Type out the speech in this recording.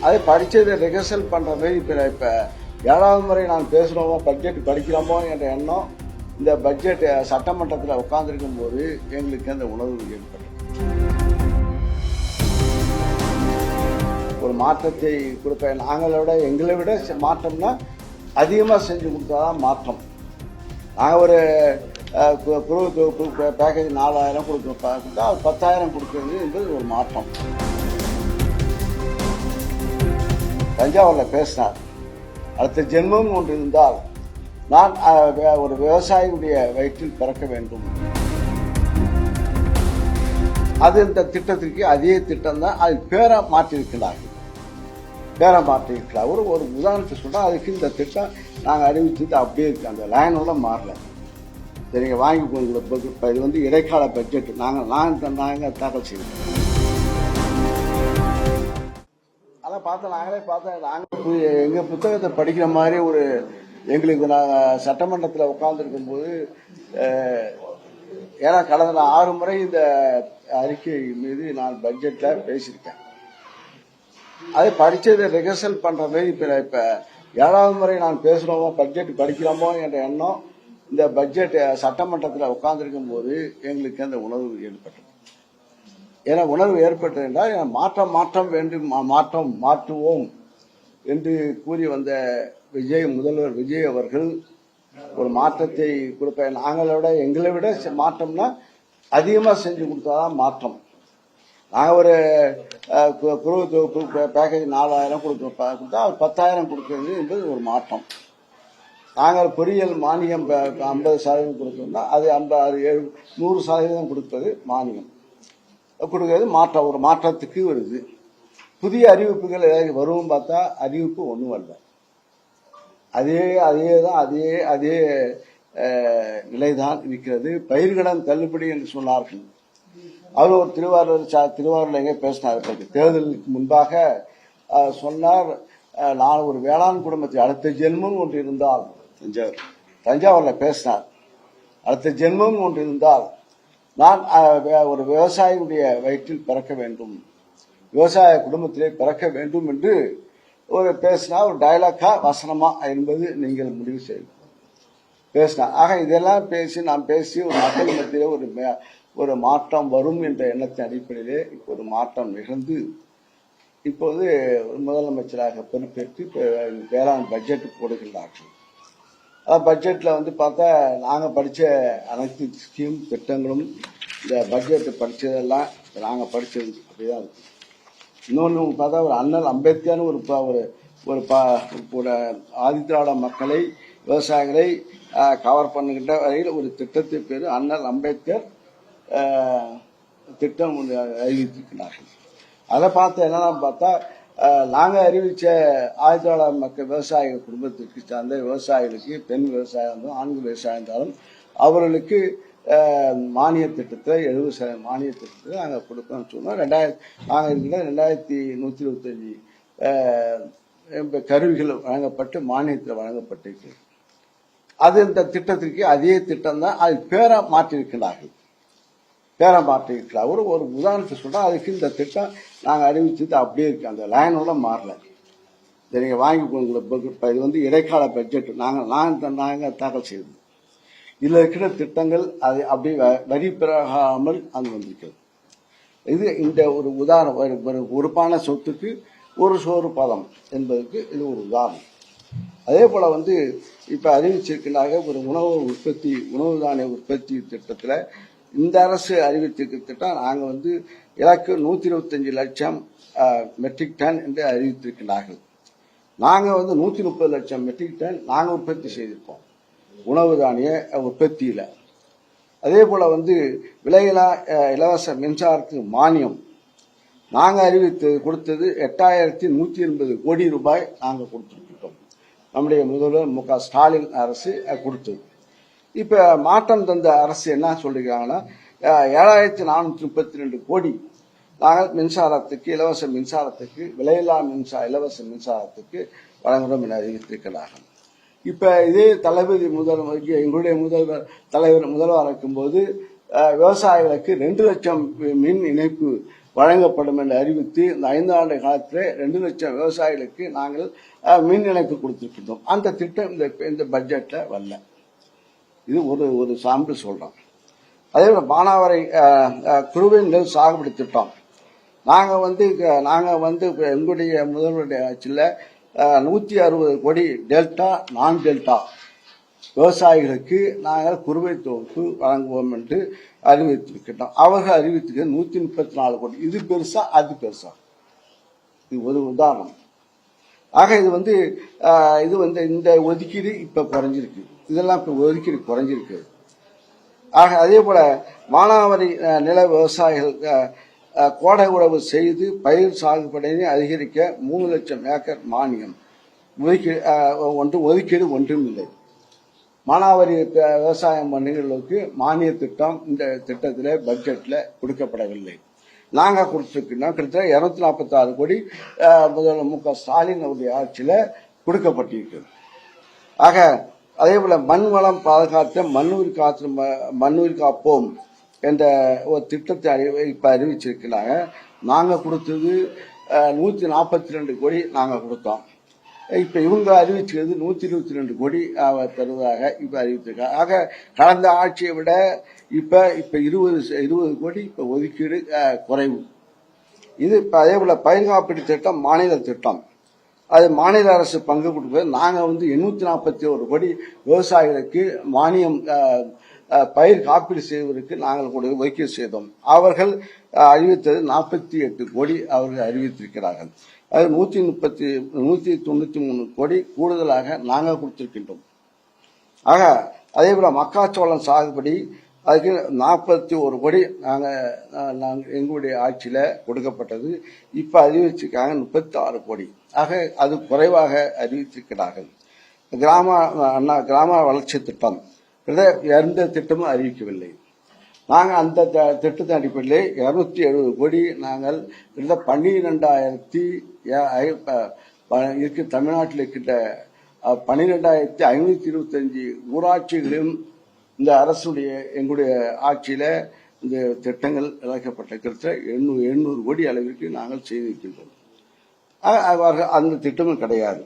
அதை படித்ததை ரிஹர்சல் பண்ணுற மாதிரி இப்போ 7வது முறை நான் பேசுகிறோமோ பட்ஜெட் படிக்கிறோமோ என்ற எண்ணம் இந்த பட்ஜெட் சட்டமன்றத்தில் உட்கார்ந்துருக்கும் போது எங்களுக்கு அந்த உணர்வு ஏற்பட்டது. ஒரு மாற்றத்தை கொடுப்பேன். எங்களை விட மாற்றம்னா அதிகமாக செஞ்சு கொடுத்தாதான் மாற்றம். நாங்கள் ஒரு குழு தொகுப்பு பேக்கேஜ் 4000 கொடுக்குறோம், அது 10,000 கொடுக்குறது என்பது ஒரு மாற்றம். தஞ்சாவூரில் பேசினார், அடுத்த ஜென்மம் ஒன்று இருந்தால் நான் ஒரு விவசாயியுடைய வயிற்றில் பிறக்க வேண்டும். அது இந்த திட்டத்திற்கு அதே திட்டம் தான். அது பேரை மாற்றியிருக்கிறார்கள். ஒரு உதாரணத்தை சொன்னால் அதுக்கு இந்த திட்டம் நாங்கள் அறிவிச்சது அப்படியே இருக்கு, அந்த லைனோட மாறல. சரிங்க, வாங்கிக்கோங்க. இது வந்து இடைக்கால பட்ஜெட் நாங்கள் தாக்கல் செய்வோம். அதான் பார்த்தோம், நாங்களே பார்த்தோம். எங்கள் புத்தகத்தை படிக்கிற மாதிரி எங்களுக்கு நாங்கள் சட்டமன்றத்தில் உட்கார்ந்துருக்கும் போது, ஏன்னா கடந்த 6 முறை இந்த அறிக்கை மீது நான் பட்ஜெட்டில் பேசியிருக்கேன். அதை படித்ததை ரிஹர்சல் பண்ணுற மாதிரி இப்போ 7வது முறை நான் பேசுகிறோமோ பட்ஜெட் படிக்கிறோமோ என்ற எண்ணம் இந்த பட்ஜெட் சட்டமன்றத்தில் உட்கார்ந்துருக்கும் போது எங்களுக்கு அந்த உணர்வு ஏற்பட்டது. ஏன்னா உணர்வு ஏற்பட்டது என்றால் மாற்றம் வேண்டும், மாற்றுவோம் என்று கூறி வந்த முதல்வர் விஜய் அவர்கள் ஒரு மாற்றத்தை கொடுப்பேன். எங்களை விட மாற்றம்னா அதிகமாக செஞ்சு கொடுத்தாதான் மாற்றம். நாங்கள் ஒரு குழு தொகுப்பு பேக்கேஜ் 4000 கொடுக்குறோம், அது 10,000 கொடுக்குறது என்பது ஒரு மாற்றம். நாங்கள் பொறியியல் மானியம் 50% கொடுத்தோம்னா அது 100% கொடுப்பது மானியம் கொடுக்கறது மாற்றம். ஒரு மாற்றத்துக்கு வருது. புதிய அறிவிப்புகள் ஏதாவது வரும் பார்த்தா அறிவிப்பு ஒன்றும் வரல. அதே நிலைதான் இருக்கிறது. பயிர்கடன் தள்ளுபடி என்று சொன்னார்கள். அவர் ஒரு திருவாரூர்ல எங்கே பேசினார், தேர்தலுக்கு முன்பாக சொன்னார், நான் ஒரு வேளாண் குடும்பத்தை அடுத்த ஜென்மம் ஒன்று இருந்தால், தஞ்சாவூர்ல பேசினார், அடுத்த ஜென்மம் ஒன்று இருந்தால் நான் ஒரு விவசாயியுடைய வயிற்றில் பிறக்க வேண்டும், விவசாய குடும்பத்திலே பிறக்க வேண்டும் என்று பேசினா. ஒரு டயலாக்கா வசனமா என்பது நீங்கள் முடிவு செய்ய பேசினா. ஆக இதெல்லாம் நாம் பேசி ஒரு மக்கள் மத்தியிலே ஒரு மாற்றம் வரும் என்ற எண்ணத்தின் அடிப்படையிலே இப்போ ஒரு மாற்றம் நிகழ்ந்து இப்போது முதலமைச்சராக பொறுப்பேற்று வேளாண் பட்ஜெட் போடுகின்றார்கள். பட்ஜெட்டில் பார்த்தா நாங்கள் படித்த அனைத்து ஸ்கீம் திட்டங்களும் இந்த பட்ஜெட்டு படித்ததெல்லாம் நாங்கள் படித்தது அப்படிதான் இருக்கு. இன்னொன்று பார்த்தா ஒரு அண்ணல் அம்பேத்கர்னு ஒரு ஆதிதிராவிட மக்களை, விவசாயிகளை கவர் பண்ணுகின்ற வகையில் ஒரு திட்டத்தை பேர் அண்ணல் அம்பேத்கர் திட்டம் அறிவித்திருக்கிறார்கள். அதை பார்த்து என்னென்னு பார்த்தா, நாங்கள் அறிவித்த ஆதிதிராவிட மக்கள் விவசாய குடும்பத்திற்கு சார்ந்த விவசாயிகளுக்கு, பெண் விவசாயம் இருந்தாலும் ஆண்கள் விவசாயம் இருந்தாலும் அவர்களுக்கு மானிய திட்டத்தை 70% மானிய திட்டத்தை நாங்கள் கொடுக்கணும்னு சொன்னோம். நாங்கள் இருக்கிற 2125 கருவிகள் வழங்கப்பட்டு மானியத்தில் வழங்கப்பட்டிருக்கிறது. அது இந்த திட்டத்திற்கு அதே திட்டம் தான். அது பேரை மாற்றியிருக்கிறார்கள். ஒரு உதாரணத்தை சொன்னால் அதுக்கு இந்த திட்டம் நாங்கள் அறிவிச்சது அப்படியே இருக்கு, அந்த லைனோட மாறல. சரிங்க, வாங்கிக்கோங்க. இது வந்து இடைக்கால பட்ஜெட் நாங்கள் தாக்கல் செய்தது. இதில் இருக்கிற திட்டங்கள் அது அப்படி வரி பெறாமல் அங்கு வந்திருக்கிறது. இது இந்த ஒரு உதாரணம். உறுப்பான சொத்துக்கு ஒரு சோறு பதம் என்பதற்கு இது ஒரு உதாரணம். அதே போல இப்ப அறிவிச்சிருக்கிறாங்க ஒரு உணவு தானிய உற்பத்தி திட்டத்தில் இந்த அரசு அறிவித்திருக்கிற திட்டம். நாங்கள் இலக்கு 125 லட்சம் மெட்ரிக் டன் என்று அறிவித்திருக்கிறார்கள். நாங்கள் 130 லட்சம் மெட்ரிக் டன் நாங்கள் உற்பத்தி செய்திருப்போம் உணவு தானிய உற்பத்தியில. அதே போல விலையில்லா இலவச மின்சாரத்துக்கு மானியம் நாங்கள் கொடுத்தது 8180 கோடி ரூபாய் நாங்கள் கொடுத்துருக்கோம். நம்முடைய முதல்வர் மு.க. ஸ்டாலின் அரசு கொடுத்தது. இப்ப மாற்றம் தந்த அரசு என்ன சொல்லிருக்காங்கன்னா 7432 கோடி நாங்கள் மின்சாரத்துக்கு, இலவச மின்சாரத்துக்கு, விலையில்லா இலவச மின்சாரத்துக்கு வழங்குகிறோம் என அறிவித்திருக்கிறார்கள். இப்ப இதே தளபதி எங்களுடைய முதல்வர் இருக்கும்போது விவசாயிகளுக்கு 2 லட்சம் மின் இணைப்பு வழங்கப்படும் என்று அறிவித்து இந்த 5 ஆண்டு காலத்தில் 2 லட்சம் விவசாயிகளுக்கு நாங்கள் மின் இணைப்பு கொடுத்திருக்கின்றோம். அந்த திட்டம் இந்த பட்ஜெட்ல வரல. இது ஒரு சாம்பிள் சொல்றோம். அதே போல மானாவாரி குறுவை நெல் சாகுபடி திட்டம் நாங்க வந்து எங்களுடைய முதல்வருடைய ஆட்சியில் 160 கோடி டெல்டா நான் டெல்டா விவசாயிகளுக்கு நாங்கள் குறுவை தொகுப்பு வழங்குவோம் என்று அறிவித்திருக்கின்றோம். அவர்கள் அறிவித்திருக்க 134 கோடி. இது பெருசா அது பெருசா? இது ஒரு உதாரணம். ஆக இது வந்து இந்த ஒதுக்கீடு இப்ப குறைஞ்சிருக்கு. இதெல்லாம் இப்ப ஒதுக்கீடு குறைஞ்சிருக்கு. ஆக அதே போல மானாவாரி நில விவசாயிகள் கோடை உழவு செய்து பயிர் சாகுபடியை அதிகரிக்க 3 லட்சம் ஏக்கர் மானியம் ஒதுக்கீடு ஒன்றும் இல்லை. மானாவாரி விவசாயம் பண்ணுகளுக்கு மானிய திட்டம் இந்த திட்டத்தில் பட்ஜெட்ல கொடுக்கப்படவில்லை. நாங்க கொடுத்திருக்கோம். கிட்டத்தட்ட 246 கோடி முதல்வர் மு.க. ஸ்டாலின் அவருடைய ஆட்சியில கொடுக்கப்பட்டிருக்கிறது. ஆக அதே போல மண் வளம் பாதுகாத்த மண்ணுயிர் காப்போம் என்ற ஒரு திட்டத்தை இப்ப அறிவிச்சிருக்கிறாங்க. நாங்க கொடுத்தது 142 கோடி நாங்க கொடுத்தோம். இப்ப இவங்க அறிவிச்சது 122 கோடி தருவதாக இப்ப அறிவித்திருக்காங்க. ஆக கடந்த ஆட்சியை விட இப்ப 20 கோடி இப்ப ஒதுக்கீடு குறைவு. இது இப்ப அதே போல பயிர் காப்பீடு திட்டம் மாநில திட்டம். அது மாநில அரசு பங்கு கொடுப்பது. நாங்க 841 கோடி விவசாயிகளுக்கு மானியம் பயிர் காப்பீடு செய்வதற்கு நாங்கள் ஒதுக்கீடு செய்தோம். அவர்கள் அறிவித்தது 48 கோடி அவர்கள் அறிவித்திருக்கிறார்கள். அது 193 கோடி கூடுதலாக நாங்கள் கொடுத்திருக்கின்றோம். ஆக அதே போல மக்காச்சோளம் சாகுபடி அதுக்கு 41 கோடி நாங்கள் எங்களுடைய ஆட்சியில கொடுக்கப்பட்டது. இப்ப அறிவிச்சிருக்காங்க 36 கோடி. ஆக அது குறைவாக அறிவித்திருக்கிறார்கள். கிராம வளர்ச்சி திட்டம் எந்த திட்டமும் அறிவிக்கவில்லை. நாங்கள் அந்த திட்டத்தின் அடிப்படையில் 270 கோடி நாங்கள் 12,000 தமிழ்நாட்டில் இருக்கின்ற 12,525 ஊராட்சிகளிலும் இந்த அரசுடைய எங்களுடைய ஆட்சியில இந்த திட்டங்கள் இழக்கப்பட்ட கிட்டத்தட்ட 800 கோடி அளவிற்கு நாங்கள் செய்திருக்கின்றோம். அந்த திட்டமும் கிடையாது.